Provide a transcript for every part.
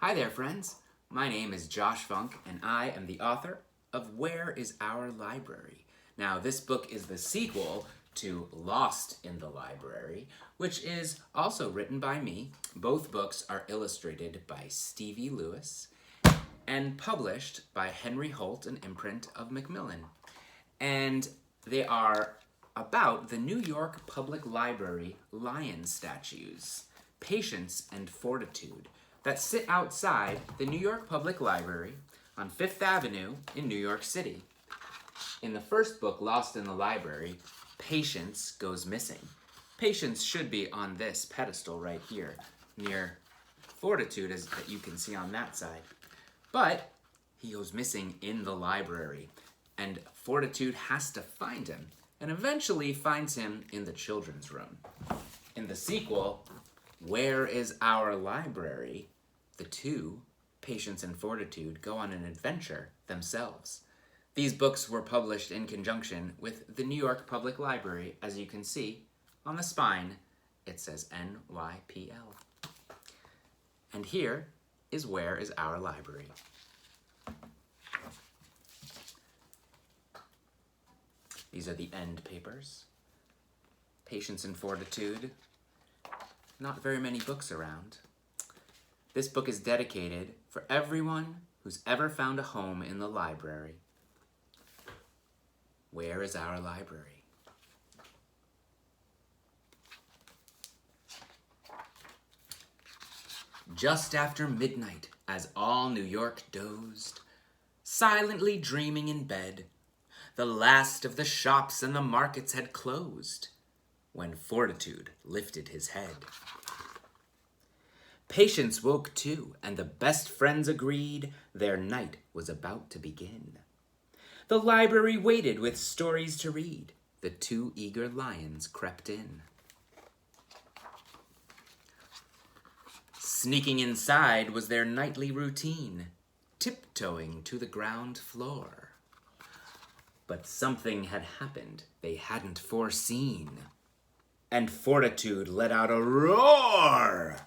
Hi there, friends. My name is Josh Funk, and I am the author of Where is Our Library? Now, this book is the sequel to Lost in the Library, which is also written by me. Both books are illustrated by Stevie Lewis and published by Henry Holt, an imprint of Macmillan. And they are about the New York Public Library lion statues, Patience and Fortitude, that sit outside the New York Public Library on Fifth Avenue in New York City. In the first book, Lost in the Library, Patience goes missing. Patience should be on this pedestal right here, near Fortitude, as that you can see on that side. But he goes missing in the library, and Fortitude has to find him, and eventually finds him in the children's room. In the sequel, Where is Our Library? The two, Patience and Fortitude, go on an adventure themselves. These books were published in conjunction with the New York Public Library. As you can see on the spine, it says NYPL. And here is Where is Our Library? These are the end papers. Patience and Fortitude. Not very many books around. This book is dedicated for everyone who's ever found a home in the library. Where is Our Library? Just after midnight, as all New York dozed, silently dreaming in bed, the last of the shops and the markets had closed, when Fortitude lifted his head. Patience woke too, and the best friends agreed their night was about to begin. The library waited with stories to read. The two eager lions crept in. Sneaking inside was their nightly routine, tiptoeing to the ground floor. But something had happened they hadn't foreseen, and Fortitude let out a roar.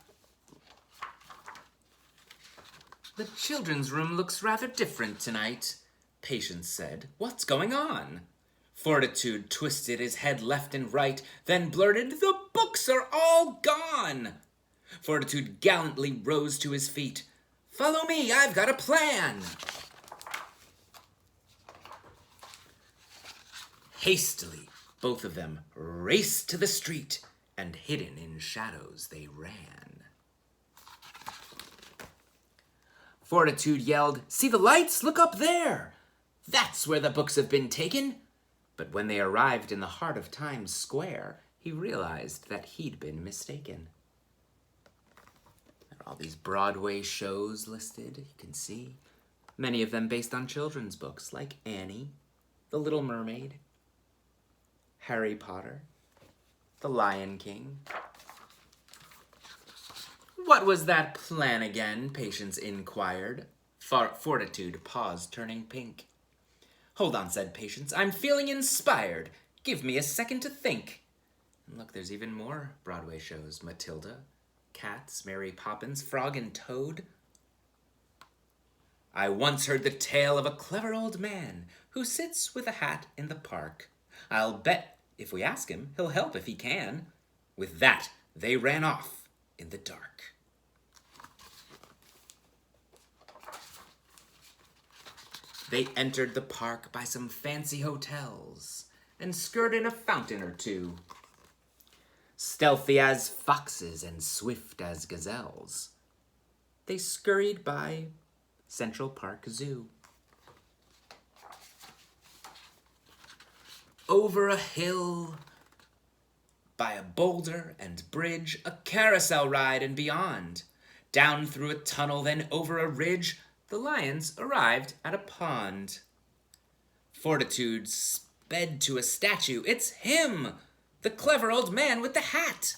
The children's room looks rather different tonight, Patience said. What's going on? Fortitude twisted his head left and right, then blurted, The books are all gone. Fortitude gallantly rose to his feet. Follow me, I've got a plan. Hastily, both of them raced to the street, and hidden in shadows they ran. Fortitude yelled, See the lights? Look up there! That's where the books have been taken. But when they arrived in the heart of Times Square, he realized that he'd been mistaken. There are all these Broadway shows listed, you can see. Many of them based on children's books, like Annie, The Little Mermaid, Harry Potter, The Lion King. What was that plan again? Patience inquired. Fortitude paused, turning pink. Hold on, said Patience. I'm feeling inspired. Give me a second to think. And look, there's even more Broadway shows. Matilda, Cats, Mary Poppins, Frog and Toad. I once heard the tale of a clever old man who sits with a hat in the park. I'll bet if we ask him, he'll help if he can. With that, they ran off in the dark. They entered the park by some fancy hotels and skirted a fountain or two. Stealthy as foxes and swift as gazelles, they scurried by Central Park Zoo. Over a hill, by a boulder and bridge, a carousel ride and beyond. Down through a tunnel, then over a ridge, the lions arrived at a pond. Fortitude sped to a statue. It's him, the clever old man with the hat.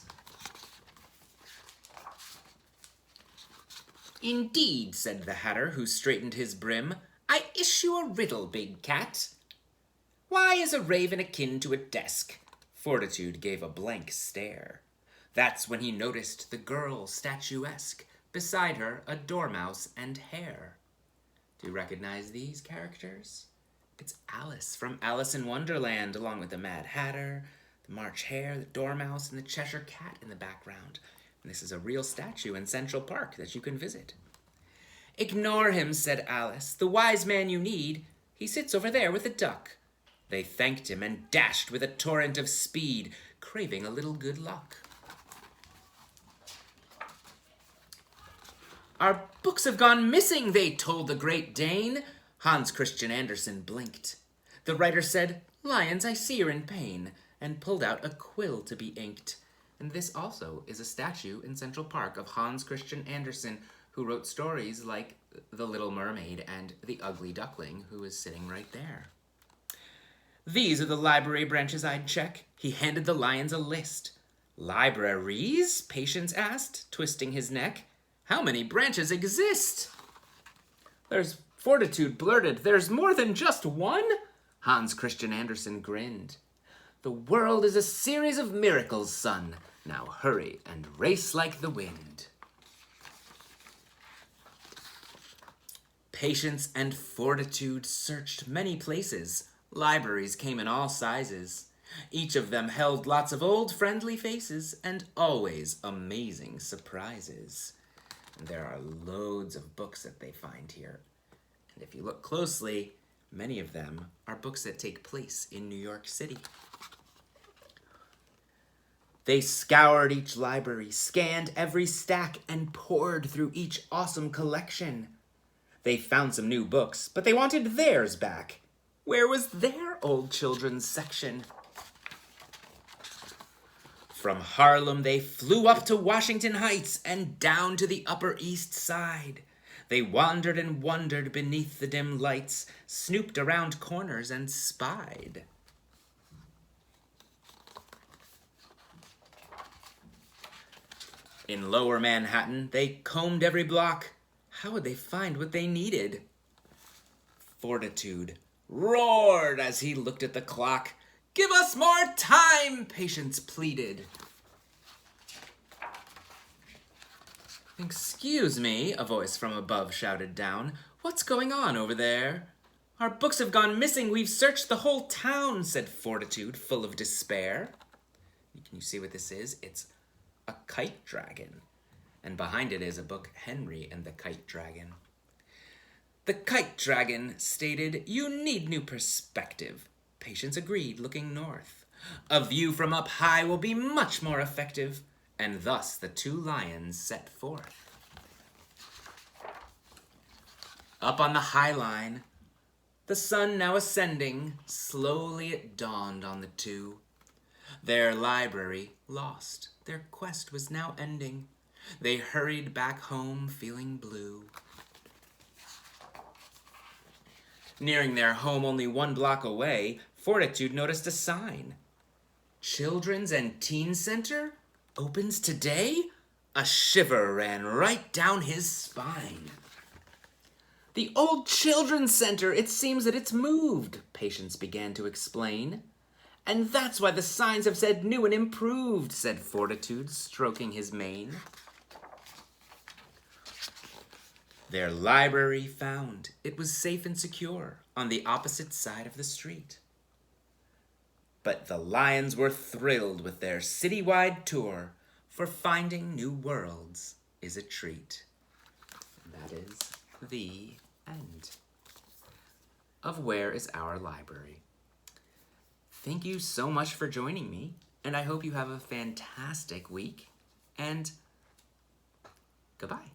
Indeed, said the hatter, who straightened his brim. I issue a riddle, big cat. Why is a raven akin to a desk? Fortitude gave a blank stare. That's when he noticed the girl statuesque, beside her a dormouse and hare. Do you recognize these characters? It's Alice from Alice in Wonderland, along with the Mad Hatter, the March Hare, the Dormouse, and the Cheshire Cat in the background. And this is a real statue in Central Park that you can visit. "Ignore him," said Alice, "the wise man you need. He sits over there with the duck." They thanked him and dashed with a torrent of speed, craving a little good luck. "Our books have gone missing," they told the Great Dane. Hans Christian Andersen blinked. The writer said, "Lions, I see you're in pain," and pulled out a quill to be inked. And this also is a statue in Central Park of Hans Christian Andersen, who wrote stories like The Little Mermaid and The Ugly Duckling, who is sitting right there. "These are the library branches I'd check." He handed the lions a list. "Libraries?" Patience asked, twisting his neck. "How many branches exist?" "There's Fortitude blurted, "There's more than just one?" Hans Christian Andersen grinned. "The world is a series of miracles, son. Now hurry and race like the wind." Patience and Fortitude searched many places. Libraries came in all sizes. Each of them held lots of old friendly faces and always amazing surprises. And there are loads of books that they find here. And if you look closely, many of them are books that take place in New York City. They scoured each library, scanned every stack, and pored through each awesome collection. They found some new books, but they wanted theirs back. Where was their old children's section? From Harlem, they flew up to Washington Heights and down to the Upper East Side. They wandered and wondered beneath the dim lights, snooped around corners and spied. In Lower Manhattan, they combed every block. How would they find what they needed? Fortitude roared as he looked at the clock. "Give us more time," Patience pleaded. "Excuse me," a voice from above shouted down. "What's going on over there?" "Our books have gone missing. We've searched the whole town," said Fortitude, full of despair. Can you see what this is? It's a kite dragon. And behind it is a book, Henry and the Kite Dragon. The Kite Dragon stated, "You need new perspective." Patience agreed, looking north. "A view from up high will be much more effective." And thus the two lions set forth. Up on the High Line, the sun now ascending, slowly it dawned on the two. Their library lost, their quest was now ending. They hurried back home feeling blue. Nearing their home only 1 block away, Fortitude noticed a sign. "Children's and Teen Center opens today?" A shiver ran right down his spine. "The old Children's Center, it seems that it's moved," Patience began to explain. "And that's why the signs have said new and improved," said Fortitude, stroking his mane. Their library found. It was safe and secure on the opposite side of the street. But the lions were thrilled with their citywide tour, for finding new worlds is a treat. And that is the end of Where is Our Library? Thank you so much for joining me, and I hope you have a fantastic week, and goodbye.